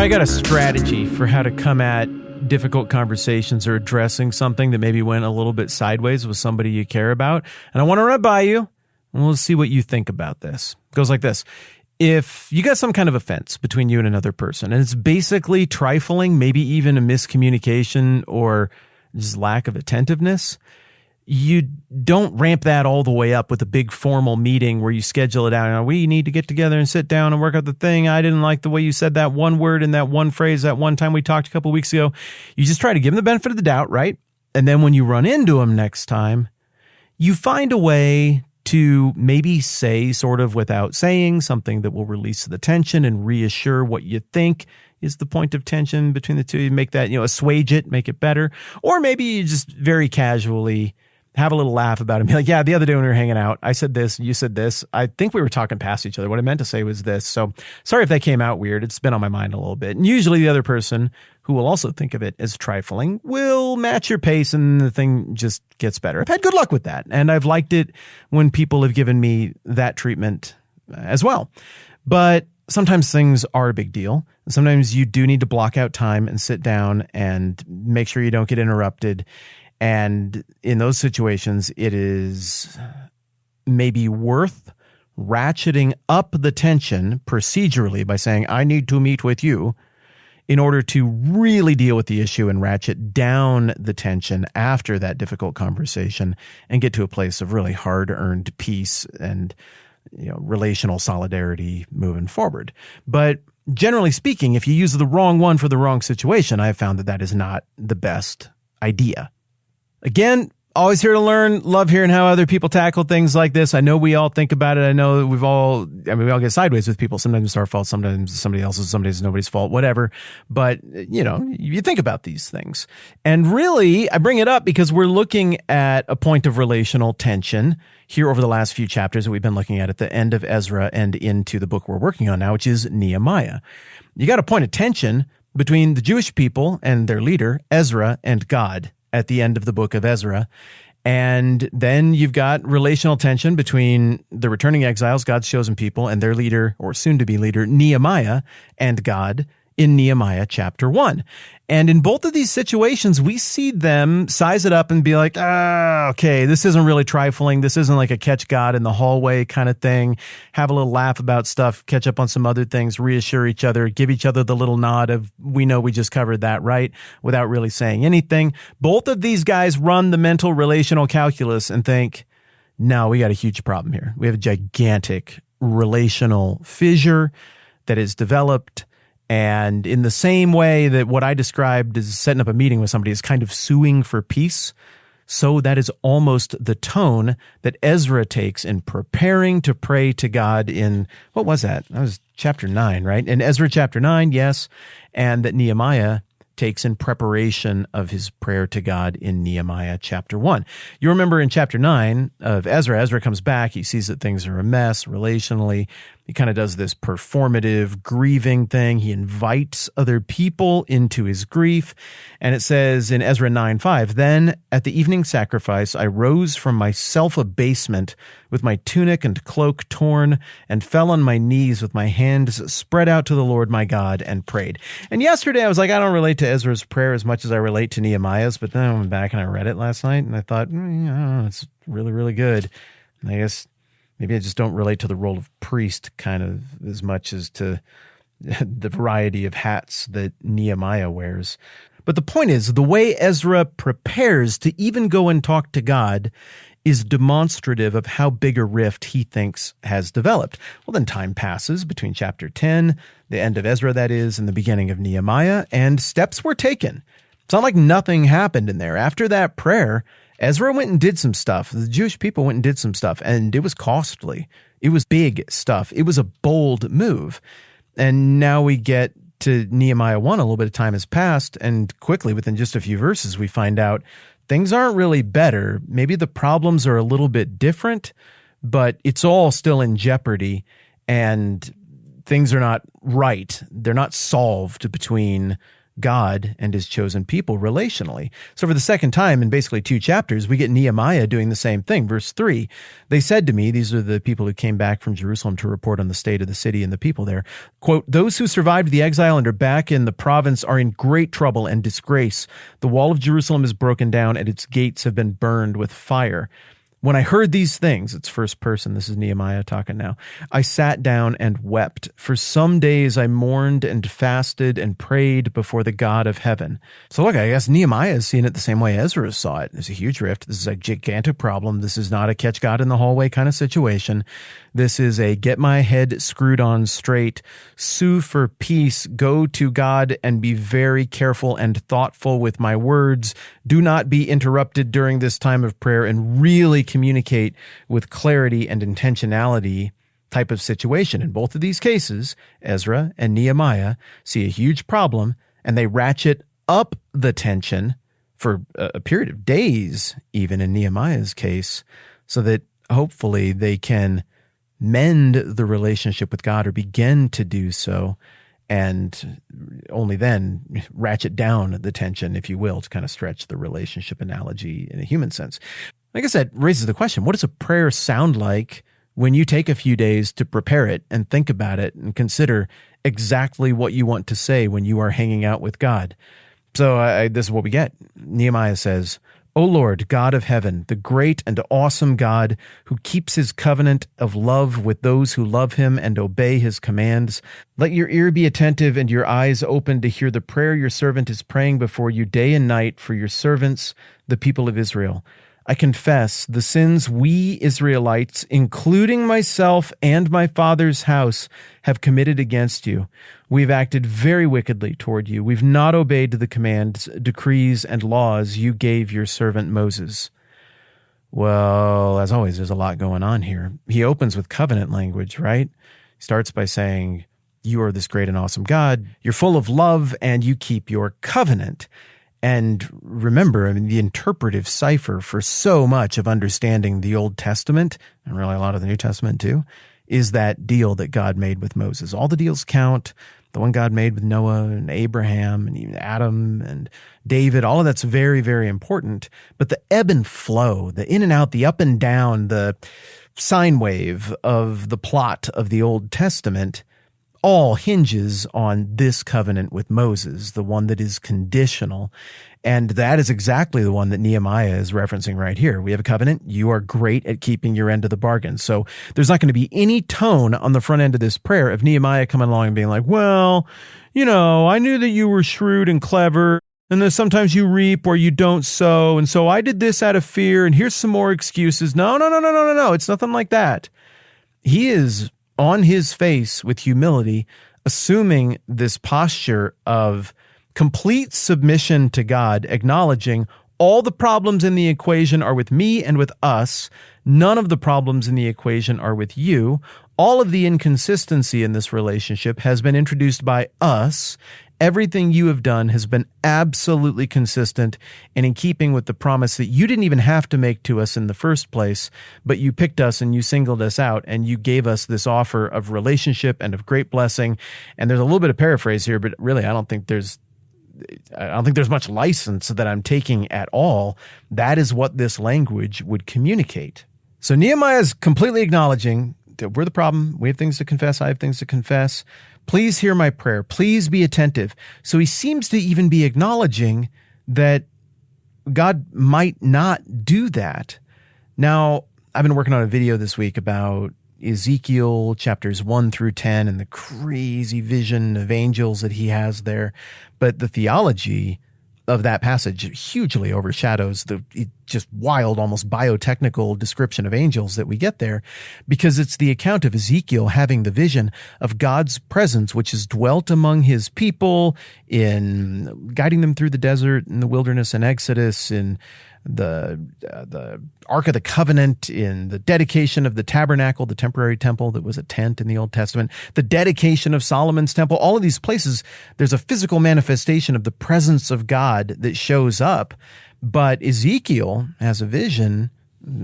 I got a strategy for how to come at difficult conversations or addressing something that maybe went a little bit sideways with somebody you care about. And I want to run it by you, and we'll see what you think about this. It goes like this. If you got some kind of offense between you and another person, and it's basically trifling, maybe even a miscommunication or just lack of attentiveness, you don't ramp that all the way up with a big formal meeting where you schedule it out. And we need to get together and sit down and work out the thing. I didn't like the way you said that one word in that one phrase that one time we talked a couple weeks ago. You just try to give them the benefit of the doubt, right? And then when you run into them next time, you find a way to maybe say, sort of without saying, something that will release the tension and reassure what you think is the point of tension between the two. You make that, assuage it, make it better. Or maybe you just very casually have a little laugh about it and be like, yeah, the other day when we were hanging out, I said this, you said this. I think we were talking past each other. What I meant to say was this. So sorry if that came out weird. It's been on my mind a little bit. And usually the other person, who will also think of it as trifling, will match your pace and the thing just gets better. I've had good luck with that. And I've liked it when people have given me that treatment as well. But sometimes things are a big deal. And sometimes you do need to block out time and sit down and make sure you don't get interrupted. And in those situations, it is maybe worth ratcheting up the tension procedurally by saying, I need to meet with you, in order to really deal with the issue and ratchet down the tension after that difficult conversation and get to a place of really hard-earned peace and relational solidarity moving forward. But generally speaking, if you use the wrong one for the wrong situation, I have found that is not the best idea. Again, always here to learn, love hearing how other people tackle things like this. I know we all think about it. I know we all get sideways with people. Sometimes it's our fault. Sometimes it's somebody else's. Sometimes it's nobody's fault, whatever. But, you think about these things. And really, I bring it up because we're looking at a point of relational tension here over the last few chapters that we've been looking at the end of Ezra and into the book we're working on now, which is Nehemiah. You got a point of tension between the Jewish people and their leader, Ezra, and God at the end of the book of Ezra. And then you've got relational tension between the returning exiles, God's chosen people, and their leader, or soon-to-be leader, Nehemiah, and God in Nehemiah chapter 1. And in both of these situations, we see them size it up and be like, okay, this isn't really trifling. This isn't like a catch God in the hallway kind of thing. Have a little laugh about stuff, catch up on some other things, reassure each other, give each other the little nod of, we know we just covered that, right? Without really saying anything. Both of these guys run the mental relational calculus and think, no, we got a huge problem here. We have a gigantic relational fissure that is developed. And in the same way that what I described as setting up a meeting with somebody is kind of suing for peace, so that is almost the tone that Ezra takes in preparing to pray to God in, what was that? That was chapter 9, right? In Ezra chapter 9, yes, and that Nehemiah takes in preparation of his prayer to God in Nehemiah chapter 1. You remember in chapter 9 of Ezra comes back, he sees that things are a mess relationally. He kind of does this performative grieving thing. He invites other people into his grief. And it says in Ezra 9:5, then at the evening sacrifice, I rose from my self-abasement with my tunic and cloak torn and fell on my knees with my hands spread out to the Lord my God and prayed. And yesterday I was like, I don't relate to Ezra's prayer as much as I relate to Nehemiah's, but then I went back and I read it last night and I thought, it's really, really good. And I guess maybe I just don't relate to the role of priest kind of as much as to the variety of hats that Nehemiah wears. But the point is, the way Ezra prepares to even go and talk to God is demonstrative of how big a rift he thinks has developed. Well, then time passes between chapter 10, the end of Ezra, that is, and the beginning of Nehemiah, and steps were taken. It's not like nothing happened in there. After that prayer, Ezra went and did some stuff. The Jewish people went and did some stuff, and it was costly. It was big stuff. It was a bold move. And now we get to Nehemiah 1, a little bit of time has passed, and quickly, within just a few verses, we find out things aren't really better. Maybe the problems are a little bit different, but it's all still in jeopardy, and things are not right. They're not solved between God and his chosen people relationally. So for the second time in basically 2 chapters, we get Nehemiah doing the same thing. Verse 3, they said to me, these are the people who came back from Jerusalem to report on the state of the city and the people there, quote, those who survived the exile and are back in the province are in great trouble and disgrace. The wall of Jerusalem is broken down and its gates have been burned with fire. When I heard these things, it's first person, this is Nehemiah talking now, I sat down and wept. For some days I mourned and fasted and prayed before the God of heaven. So look, I guess Nehemiah is seeing it the same way Ezra saw it. There's a huge rift. This is a gigantic problem. This is not a catch God in the hallway kind of situation. This is a get my head screwed on straight, sue for peace, go to God and be very careful and thoughtful with my words. Do not be interrupted during this time of prayer and really communicate with clarity and intentionality type of situation. In both of these cases, Ezra and Nehemiah see a huge problem and they ratchet up the tension for a period of days, even in Nehemiah's case, so that hopefully they can mend the relationship with God or begin to do so, and only then ratchet down the tension, if you will, to kind of stretch the relationship analogy in a human sense. I guess that raises the question, what does a prayer sound like when you take a few days to prepare it and think about it and consider exactly what you want to say when you are hanging out with God? So this is what we get. Nehemiah says, O Lord, God of heaven, the great and awesome God who keeps his covenant of love with those who love him and obey his commands, let your ear be attentive and your eyes open to hear the prayer your servant is praying before you day and night for your servants, the people of Israel. I confess the sins we Israelites, including myself and my father's house, have committed against you. We've acted very wickedly toward you. We've not obeyed the commands, decrees, and laws you gave your servant Moses. Well, as always, there's a lot going on here. He opens with covenant language, right? He starts by saying, you are this great and awesome God. You're full of love and you keep your covenant. And remember, the interpretive cipher for so much of understanding the Old Testament, and really a lot of the New Testament too, is that deal that God made with Moses. All the deals count. The one God made with Noah and Abraham and even Adam and David, all of that's very, very important. But the ebb and flow, the in and out, the up and down, the sine wave of the plot of the Old Testament all hinges on this covenant with Moses, the one that is conditional. And that is exactly the one that Nehemiah is referencing right here. We have a covenant. You are great at keeping your end of the bargain. So there's not going to be any tone on the front end of this prayer of Nehemiah coming along and being like, well, I knew that you were shrewd and clever, and then sometimes you reap where you don't sow, and so I did this out of fear, and here's some more excuses. No. It's nothing like that. He is on his face with humility, assuming this posture of complete submission to God, acknowledging all the problems in the equation are with me and with us. None of the problems in the equation are with you. All of the inconsistency in this relationship has been introduced by us. Everything you have done has been absolutely consistent and in keeping with the promise that you didn't even have to make to us in the first place, but you picked us and you singled us out and you gave us this offer of relationship and of great blessing. And there's a little bit of paraphrase here, but really I don't think there's much license that I'm taking at all. That is what this language would communicate. So Nehemiah is completely acknowledging that we're the problem. We have things to confess. I have things to confess. Please hear my prayer. Please be attentive. So he seems to even be acknowledging that God might not do that. Now, I've been working on a video this week about Ezekiel chapters 1 through 10 and the crazy vision of angels that he has there. But the theology of that passage hugely overshadows the just wild, almost biotechnical description of angels that we get there, because it's the account of Ezekiel having the vision of God's presence, which has dwelt among his people in guiding them through the desert, in the wilderness and Exodus, in the Ark of the Covenant, in the dedication of the tabernacle, the temporary temple that was a tent in the Old Testament, the dedication of Solomon's temple. All of these places, there's a physical manifestation of the presence of God that shows up. But Ezekiel has a vision,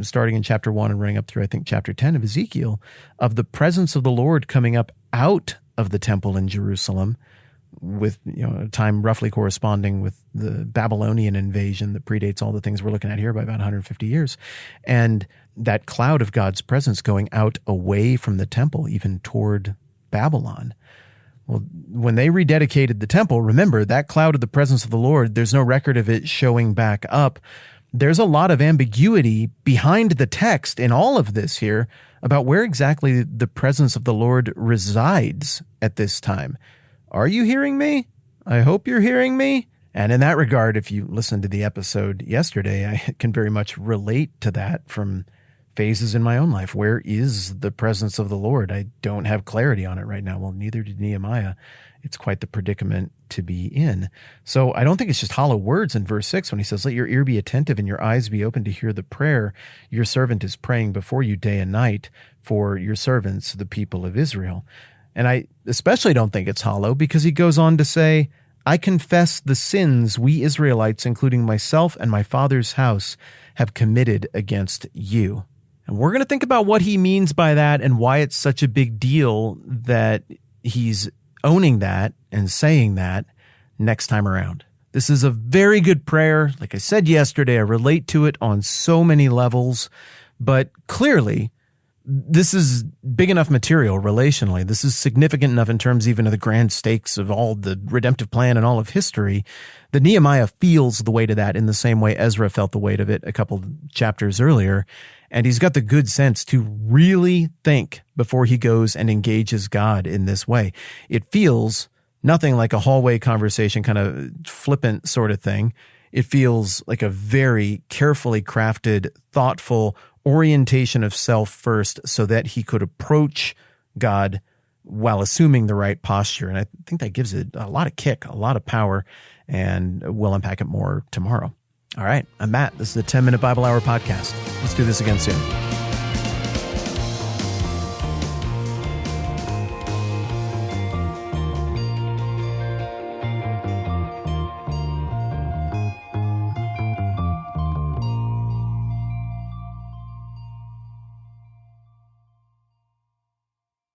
starting in chapter 1 and running up through, I think, chapter 10 of Ezekiel, of the presence of the Lord coming up out of the temple in Jerusalem with a time roughly corresponding with the Babylonian invasion that predates all the things we're looking at here by about 150 years. And that cloud of God's presence going out away from the temple, even toward Babylon. Well, when they rededicated the temple, remember that cloud of the presence of the Lord, there's no record of it showing back up. There's a lot of ambiguity behind the text in all of this here about where exactly the presence of the Lord resides at this time. Are you hearing me? I hope you're hearing me. And in that regard, if you listened to the episode yesterday, I can very much relate to that from phases in my own life. Where is the presence of the Lord? I don't have clarity on it right now. Well, neither did Nehemiah. It's quite the predicament to be in. So I don't think it's just hollow words in verse 6 when he says, let your ear be attentive and your eyes be open to hear the prayer your servant is praying before you day and night for your servants, the people of Israel. And I especially don't think it's hollow because he goes on to say, I confess the sins we Israelites, including myself and my father's house, have committed against you. And we're going to think about what he means by that and why it's such a big deal that he's owning that and saying that next time around. This is a very good prayer. Like I said yesterday, I relate to it on so many levels, but clearly this is big enough material relationally. This is significant enough in terms even of the grand stakes of all the redemptive plan and all of history that Nehemiah feels the weight of that in the same way Ezra felt the weight of it a couple chapters earlier. And he's got the good sense to really think before he goes and engages God in this way. It feels nothing like a hallway conversation, kind of flippant sort of thing. It feels like a very carefully crafted, thoughtful orientation of self first so that he could approach God while assuming the right posture. And I think that gives it a lot of kick, a lot of power, and we'll unpack it more tomorrow. All right, I'm Matt. This is the 10-Minute Bible Hour podcast. Let's do this again soon.